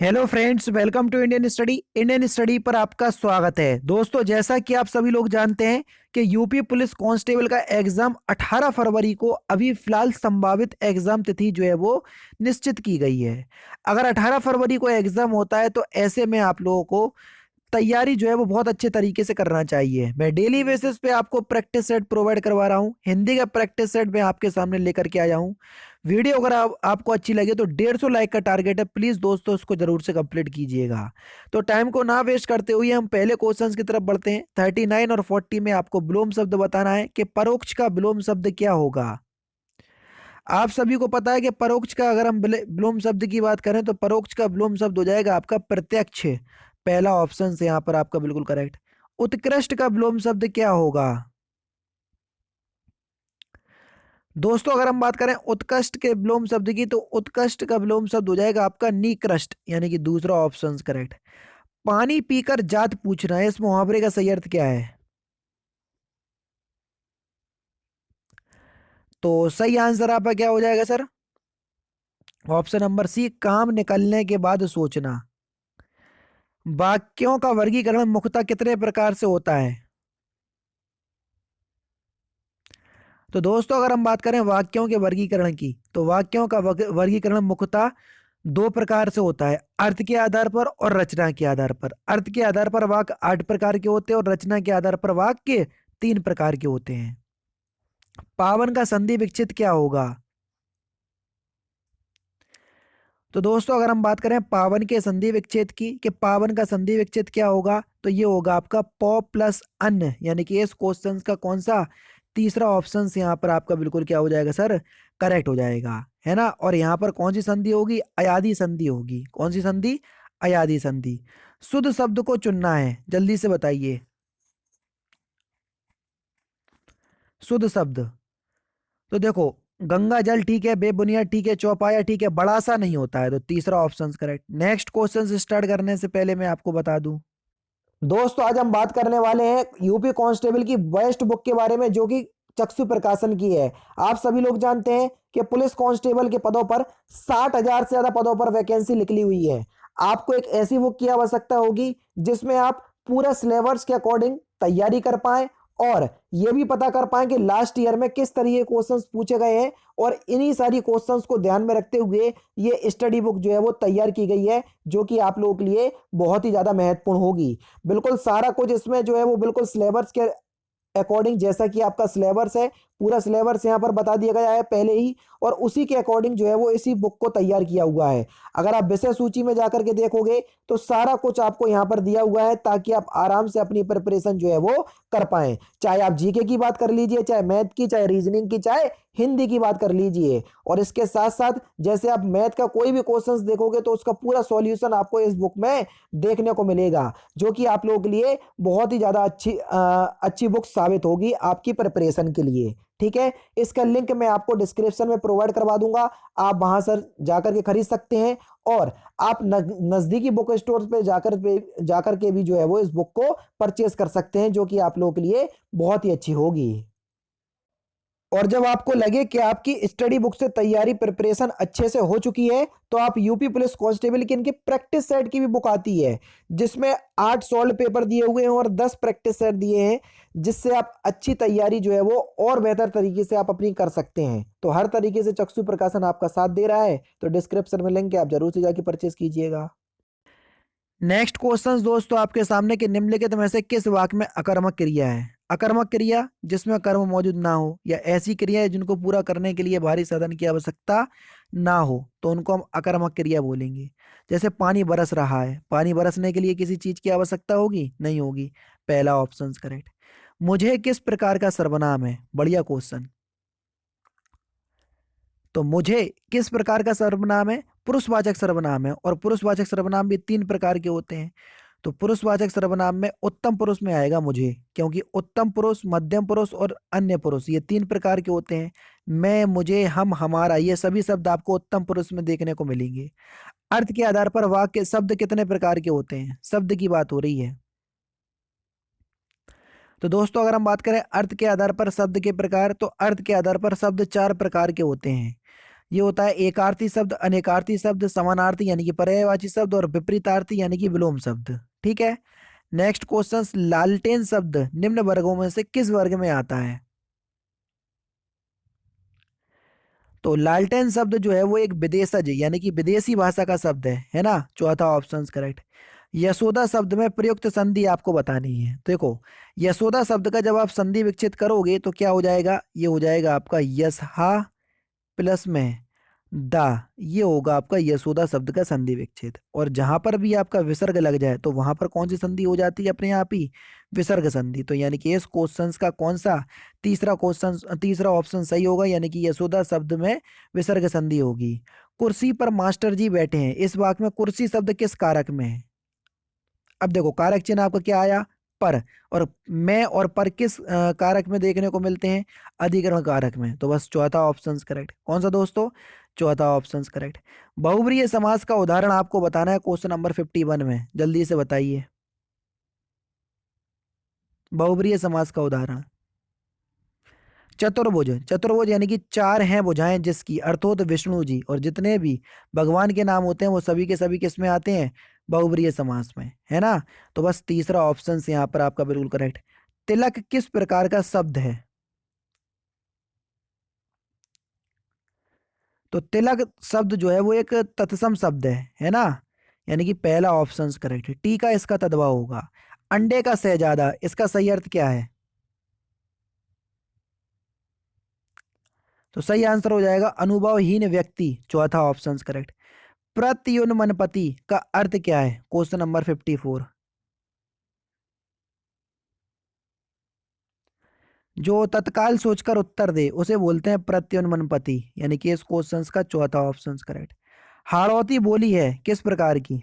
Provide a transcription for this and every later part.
Hello friends, welcome to Indian study पर आपका स्वागत है। दोस्तों, जैसा कि आप सभी लोग जानते हैं कि यूपी पुलिस कांस्टेबल का एग्जाम 18 फरवरी को अभी फिलहाल संभावित एग्जाम तिथि जो है वो निश्चित की गई है। अगर 18 फरवरी को एग्जाम होता है तो ऐसे में आप लोगों को तैयारी जो है वो बहुत अच्छे तरीके से करना चाहिए। मैं डेली बेसिस पे आपको प्रैक्टिस सेट प्रोवाइड करवा रहा हूँ। हिंदी का प्रैक्टिस सेट मैं आपके सामने लेकर के आया हूँ। वीडियो अगर आपको अच्छी लगे तो 150 लाइक का टारगेट है। प्लीज दोस्तों उसको जरूर से कंप्लीट कीजिएगा। तो टाइम को ना वेस्ट करते हुए हम पहले क्वेश्चंस की तरफ बढ़ते हैं। 39 और 40 में आपको विलोम शब्द बताना है कि परोक्ष का विलोम शब्द क्या होगा। आप सभी को पता है कि परोक्ष का अगर हम विलोम शब्द की बात करें तो परोक्ष का विलोम शब्द हो जाएगा आपका प्रत्यक्ष। पहला ऑप्शन से यहाँ पर आपका बिल्कुल करेक्ट। उत्कृष्ट का विलोम शब्द क्या होगा। दोस्तों, अगर हम बात करें उत्कृष्ट के विलोम शब्द की तो उत्कृष्ट का विलोम शब्द हो जाएगा आपका निकृष्ट, यानी कि दूसरा ऑप्शन करेक्ट। पानी पीकर जात पूछना है, इस मुहावरे का सही अर्थ क्या है। तो सही आंसर आपका क्या हो जाएगा सर। ऑप्शन नंबर सी, काम निकलने के बाद सोचना। वाक्यों का वर्गीकरण मुख्यतः कितने प्रकार से होता है। तो दोस्तों, अगर हम बात करें वाक्यों के वर्गीकरण की तो वाक्यों का वर्गीकरण मुख्यतः दो प्रकार से होता है, अर्थ के आधार पर और रचना के आधार पर। अर्थ के आधार पर वाक्य 8 प्रकार के होते हैं और रचना के आधार पर वाक्य 3 प्रकार के होते हैं। पावन का संधि विच्छेद क्या होगा। तो दोस्तों, अगर हम बात करें पावन के संधि विच्छेद की कि पावन का संधि विच्छेद क्या होगा तो ये होगा आपका प प्लस अन्न, यानी कि इस क्वेश्चन का कौन सा तीसरा ऑप्शन यहाँ पर आपका बिल्कुल क्या हो जाएगा सर, करेक्ट हो जाएगा, है ना। और यहाँ पर कौन सी संधि होगी, अयादी संधि होगी। कौन सी संधि, अयादी संधि। शुद्ध शब्द को चुनना है, जल्दी से बताइए। शुद्ध शब्द, तो देखो, गंगा जल ठीक है, बेबुनियाद ठीक है, चौपाया ठीक है, बड़ा सा नहीं होता है, तो तीसरा option correct. Next question start करने से पहले मैं आपको बता दूं दोस्तों, आज हम बात करने वाले हैं यूपी कांस्टेबल की बेस्ट बुक के बारे में, जो कि चक्षु प्रकाशन की है। आप सभी लोग जानते हैं कि पुलिस कांस्टेबल के पदों पर 60,000 से ज्यादा पदों पर वैकेंसी निकली हुई है। आपको एक ऐसी बुक की आवश्यकता होगी जिसमें आप पूरा सिलेबस के अकॉर्डिंग तैयारी कर पाए और यह भी पता कर पाए कि लास्ट ईयर में किस तरह के क्वेश्चंस पूछे गए हैं, और इन्हीं सारी क्वेश्चंस को ध्यान में रखते हुए ये स्टडी बुक जो है वो तैयार की गई है, जो कि आप लोगों के लिए बहुत ही ज्यादा महत्वपूर्ण होगी। बिल्कुल सारा कुछ इसमें जो है वो बिल्कुल सिलेबस के अकॉर्डिंग, जैसा कि आपका सिलेबस है, पूरा सिलेबस यहाँ पर बता दिया गया है पहले ही, और उसी के अकॉर्डिंग जो है वो इसी बुक को तैयार किया हुआ है। अगर आप विषय सूची में जाकर के देखोगे तो सारा कुछ आपको यहाँ पर दिया हुआ है, ताकि आप आराम से अपनी प्रिपरेशन जो है वो कर पाए। चाहे आप जीके की बात कर लीजिए, चाहे मैथ की, चाहे रीजनिंग की, चाहे हिंदी की बात कर लीजिए। और इसके साथ साथ जैसे आप मैथ का कोई भी क्वेश्चंस देखोगे तो उसका पूरा सॉल्यूशन आपको इस बुक में देखने को मिलेगा, जो कि आप लोगों के लिए बहुत ही ज्यादा अच्छी बुक साबित होगी आपकी प्रिपरेशन के लिए। ठीक है, इसका लिंक मैं आपको डिस्क्रिप्शन में प्रोवाइड करवा दूंगा। आप वहां से जाकर के खरीद सकते हैं, और आप नजदीकी बुक स्टोर पे जाकर के भी जो है वो इस बुक को परचेज कर सकते हैं, जो कि आप लोगों के लिए बहुत ही अच्छी होगी। और जब आपको लगे कि आपकी स्टडी बुक से तैयारी प्रिपरेशन अच्छे से हो चुकी है, तो आप यूपी पुलिस कांस्टेबल की इनकी प्रैक्टिस सेट की भी बुक आती है, जिसमें 8 सॉल्व पेपर दिए हुए हैं और 10 प्रैक्टिस सेट दिए हैं, जिससे आप अच्छी तैयारी जो है वो और बेहतर तरीके से आप अपनी कर सकते हैं। तो हर तरीके से चक्षु प्रकाशन आपका साथ दे रहा है, तो डिस्क्रिप्शन में लिंक है, आप जरूर से जाके परचेज कीजिएगा। नेक्स्ट क्वेश्चन दोस्तों आपके सामने कि निम्नलिखित में से किस वाक्य में अकर्मक क्रिया है। अकर्मक क्रिया जिसमें कर्म मौजूद ना हो, या ऐसी क्रिया है जिनको पूरा करने के लिए भारी साधन की आवश्यकता ना हो, तो उनको हम अकर्मक क्रिया बोलेंगे। जैसे पानी बरस रहा है, पानी बरसने के लिए किसी चीज की आवश्यकता होगी, नहीं होगी। पहला ऑप्शन करेक्ट। मुझे किस प्रकार का सर्वनाम है, बढ़िया क्वेश्चन। तो मुझे किस प्रकार का सर्वनाम है, पुरुषवाचक सर्वनाम है, और पुरुषवाचक सर्वनाम भी 3 प्रकार के होते हैं। तो पुरुषवाचक सर्वनाम में उत्तम पुरुष में आएगा मुझे, क्योंकि उत्तम पुरुष, मध्यम पुरुष और अन्य पुरुष ये 3 प्रकार के होते हैं। मैं, मुझे, हम, हमारा, ये सभी शब्द आपको उत्तम पुरुष में देखने को मिलेंगे। अर्थ के आधार पर वाक्य शब्द कितने प्रकार के होते हैं, शब्द की बात हो रही है। तो दोस्तों, अगर हम बात करें अर्थ के आधार पर शब्द के प्रकार, तो अर्थ के आधार पर शब्द 4 प्रकार के होते हैं। ये होता है एकार्थी शब्द, अनेकार्थी शब्द, समानार्थी यानी कि पर्यायवाची शब्द, और विपरीतार्थी यानी कि विलोम शब्द। ठीक है। नेक्स्ट क्वेश्चन, लालटेन शब्द निम्न वर्गों में से किस वर्ग में आता है? तो लालटेन शब्द जो है वो एक विदेशज यानी कि विदेशी भाषा का शब्द है ना। चौथा ऑप्शन करेक्ट। यशोदा शब्द में प्रयुक्त संधि आपको बतानी है। देखो, यशोदा शब्द का जब आप संधि विकसित करोगे तो क्या हो जाएगा? ये हो जाएगा आपका यशहा प्लस में दा, ये होगा आपका यशोदा शब्द का संधि विच्छेद। और जहां पर भी आपका विसर्ग लग जाए तो वहां पर कौन सी संधि हो जाती है? अपने आप ही विसर्ग संधि। तो यानी कि इस क्वेश्चन का कौन सा तीसरा क्वेश्चन, तीसरा ऑप्शन सही होगा, यानी कि यशोदा शब्द में विसर्ग संधि होगी। कुर्सी पर मास्टर जी बैठे हैं, इस वाक्य में कुर्सी शब्द किस कारक में है? अब देखो, कारक चिन्ह आपका क्या आया? पर। और मैं और पर किस कारक में देखने को मिलते हैं? अधिकरण कारक में। तो बस चौथा ऑप्शन करेक्ट। कौन सा दोस्तों? चौथा ऑप्शन करेक्ट। बहुब्रीहि समास का उदाहरण आपको बताना है क्वेश्चन नंबर 51 में, जल्दी से बताइए। बहुब्रीहि समास का उदाहरण। चतुर्भुज, चतुर्भुज यानी कि चार हैं भुजाएं जिसकी, अर्थोत विष्णु जी, और जितने भी भगवान के नाम होते हैं वो सभी के सभी किस में आते हैं? बहुब्रीहि समास में, है ना। तो बस तीसरा ऑप्शन यहाँ पर आपका बिल्कुल करेक्ट। तिलक किस प्रकार का शब्द है? तो तिलक शब्द जो है वो एक तत्सम शब्द है ना। यानी कि पहला ऑप्शन करेक्ट है। टी का इसका तद्भव होगा। अंडे का शहजादा, इसका सही अर्थ क्या है? तो सही आंसर हो जाएगा अनुभवहीन व्यक्ति। चौथा ऑप्शन करेक्ट। प्रत्युन्मनपति का अर्थ क्या है? Question number 54। जो तत्काल सोचकर उत्तर दे उसे बोलते हैं प्रत्युन्मनपति, यानी कि इस क्वेश्चन का चौथा ऑप्शन करेक्ट। हाड़ौती बोली है किस प्रकार की?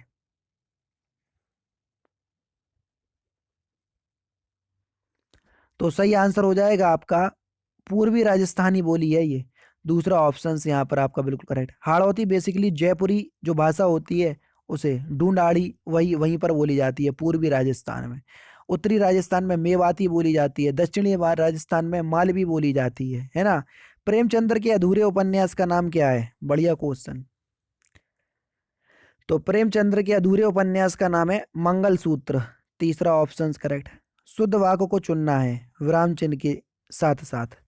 तो सही आंसर हो जाएगा आपका पूर्वी राजस्थानी बोली है ये। दूसरा ऑप्शन यहाँ पर आपका बिल्कुल करेक्ट। हाड़ौती बेसिकली जयपुरी जो भाषा होती है उसे ढूंढाड़ी वही वहीं पर बोली जाती है पूर्वी राजस्थान में। उत्तरी राजस्थान में मेवाती बोली जाती है, दक्षिणी राजस्थान में मालवी बोली जाती है ना। प्रेमचंद्र के अधूरे उपन्यास का नाम क्या है? बढ़िया क्वेश्चन। तो प्रेमचंद्र के अधूरे उपन्यास का नाम है मंगलसूत्र। तीसरा ऑप्शन करेक्ट। शुद्ध वाक्य को चुनना है विराम चिन्ह के साथ साथ।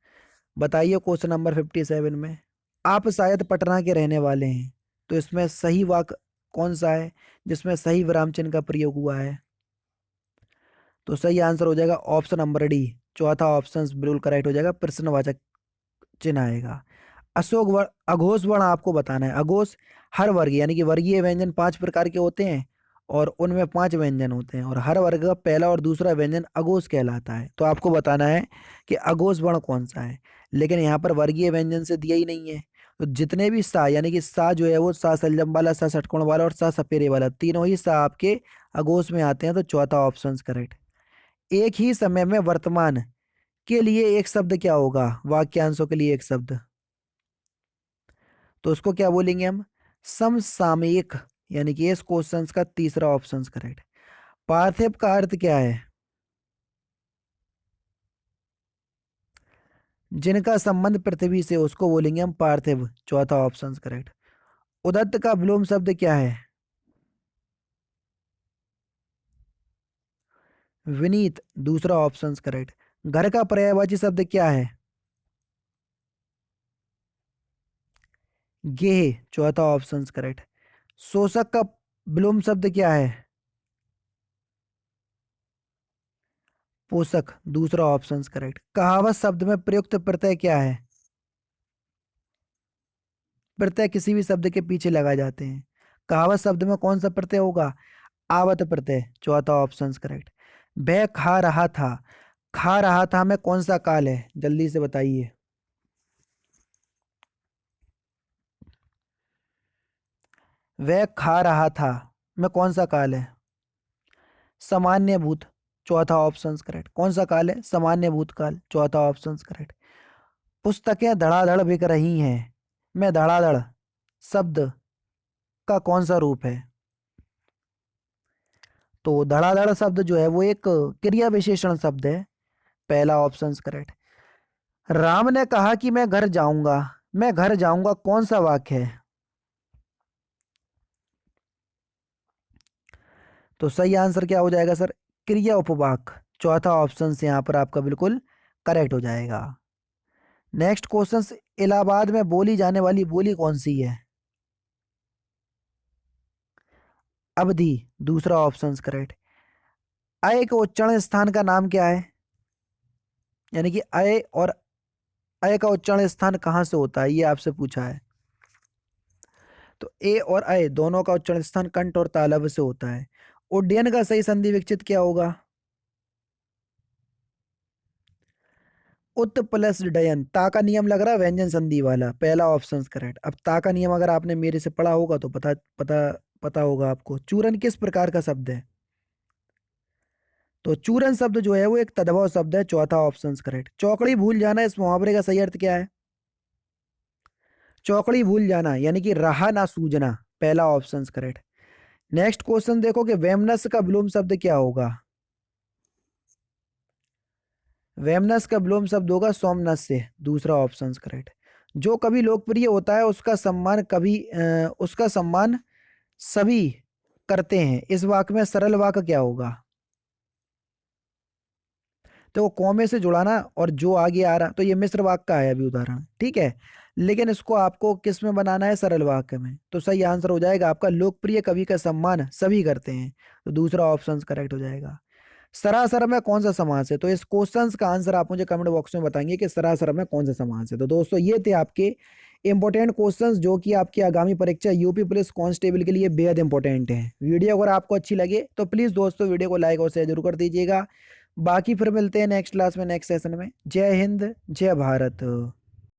बताइए क्वेश्चन नंबर 57 में। आप शायद पटना के रहने वाले हैं, तो इसमें सही वाक्य कौन सा है जिसमें सही विराम चिन्ह का प्रयोग हुआ है? तो सही आंसर हो जाएगा ऑप्शन नंबर डी। चौथा ऑप्शन बिल्कुल करेक्ट हो जाएगा, प्रश्नवाचक चिन्ह आएगा। अशोक वर्ण, अघोष वर्ण आपको बताना है। अघोष हर वर्ग यानी कि वर्गीय व्यंजन 5 प्रकार के होते हैं और उनमें 5 व्यंजन होते हैं, और हर वर्ग का पहला और दूसरा व्यंजन अघोष कहलाता है। तो आपको बताना है कि अघोष वर्ण कौन सा है। लेकिन यहाँ पर वर्गीय व्यंजन से दिया ही नहीं है। तो जितने भी सा यानी कि सा जो है वो सा सलजम वाला, सा षटकोण वाला और सा सपेरे वाला, तीनों ही सा आपके अघोष में आते हैं। तो चौथा ऑप्शन करेक्ट। एक ही समय में वर्तमान के लिए एक शब्द क्या होगा? वाक्यांशों के लिए एक शब्द, तो उसको क्या बोलेंगे हम? समसामयिक। यानी कि इस क्वेश्चन का तीसरा ऑप्शन करेक्ट। पार्थिव का अर्थ क्या है? जिनका संबंध पृथ्वी से उसको बोलेंगे हम पार्थिव। चौथा ऑप्शन करेक्ट। उदत्त का विलोम शब्द क्या है? विनीत। दूसरा ऑप्शन करेक्ट। घर का पर्यायवाची शब्द क्या है? गेह। चौथा ऑप्शन करेक्ट। शोषक का विलोम शब्द क्या है? पोषक। दूसरा ऑप्शन करेक्ट। कहावत शब्द में प्रयुक्त प्रत्यय क्या है? प्रत्यय किसी भी शब्द के पीछे लगाए जाते हैं। कहावत शब्द में कौन सा प्रत्यय होगा? आवत प्रत्यय। चौथा ऑप्शन करेक्ट। वह खा रहा था, खा रहा था में कौन सा काल है? जल्दी से बताइए। वह खा रहा था में कौन सा काल है? सामान्य भूत। चौथा ऑप्शन करेक्ट। कौन सा काल है? सामान्य भूतकाल। चौथा ऑप्शन करेक्ट। पुस्तकें धड़ाधड़ बिक रही हैं में धड़ाधड़ शब्द का कौन सा रूप है? तो धड़ाधड़ शब्द जो है वो एक क्रिया विशेषण शब्द है। पहला ऑप्शन करेक्ट। राम ने कहा कि मैं घर जाऊंगा मैं घर जाऊंगा कौन सा वाक्य है? तो सही आंसर क्या हो जाएगा सर? क्रिया उपवाक। चौथा ऑप्शन से यहां पर आपका बिल्कुल करेक्ट हो जाएगा। नेक्स्ट क्वेश्चन, इलाहाबाद में बोली जाने वाली बोली कौन सी है? अवधि। दूसरा ऑप्शन करेक्ट। अय के उच्चारण स्थान का नाम क्या है? यानी कि अय और अय का उच्चारण स्थान कहाँ से होता है, ये आपसे पूछा है। तो ए और अय दोनों का उच्चारण स्थान कंठ और तालव्य से होता है। उड्डयन का सही संधि विच्छेद क्या होगा? उत प्लस डयन। ता का नियम लग रहा है व्यंजन संधि वाला, पहला ऑप्शन करेक्ट। अब ता का नियम अगर आपने मेरे से पढ़ा होगा तो पता पता पता होगा आपको। चूरन किस प्रकार का शब्द है? तो चूरन शब्द जो है वो एक तद्भव शब्द है, चौथा ऑप्शन करेक्ट। चौकड़ी भूल जाना, इस मुहावरे का सही अर्थ क्या है? चौकड़ी भूल जाना यानी कि रहा ना सूझना, पहला ऑप्शन करेक्ट। नेक्स्ट क्वेश्चन देखो कि वेमनस का विलोम शब्द क्या होगा? वेमनस का विलोम शब्द होगा सोमनस से, दूसरा ऑप्शन करेक्ट। जो कभी लोकप्रिय होता है उसका सम्मान सभी करते हैं, इस वाक्य में सरल वाक्य क्या होगा? तो वो कौमे से जुड़ाना और जो आगे आ रहा, तो ये मिश्र वाक्य का है अभी उदाहरण, ठीक है। लेकिन इसको आपको किस में बनाना है? सरल वाक्य में। तो सही आंसर हो जाएगा आपका लोकप्रिय कवि का सम्मान सभी करते हैं, तो दूसरा ऑप्शन करेक्ट हो जाएगा। सरासर में कौन सा समास है? तो इस क्वेश्चन का आंसर आप मुझे कमेंट बॉक्स में बताएंगे कि सरासर में कौन सा समास है। तो दोस्तों ये थे आपके इंपॉर्टेंट क्वेश्चंस जो कि आपकी आगामी परीक्षा यूपी पुलिस कांस्टेबल के लिए बेहद इंपॉर्टेंट है। वीडियो अगर आपको अच्छी लगे तो प्लीज़ दोस्तों वीडियो को लाइक और शेयर जरूर कर दीजिएगा। बाकी फिर मिलते हैं नेक्स्ट क्लास में, नेक्स्ट सेशन में। जय हिंद, जय भारत।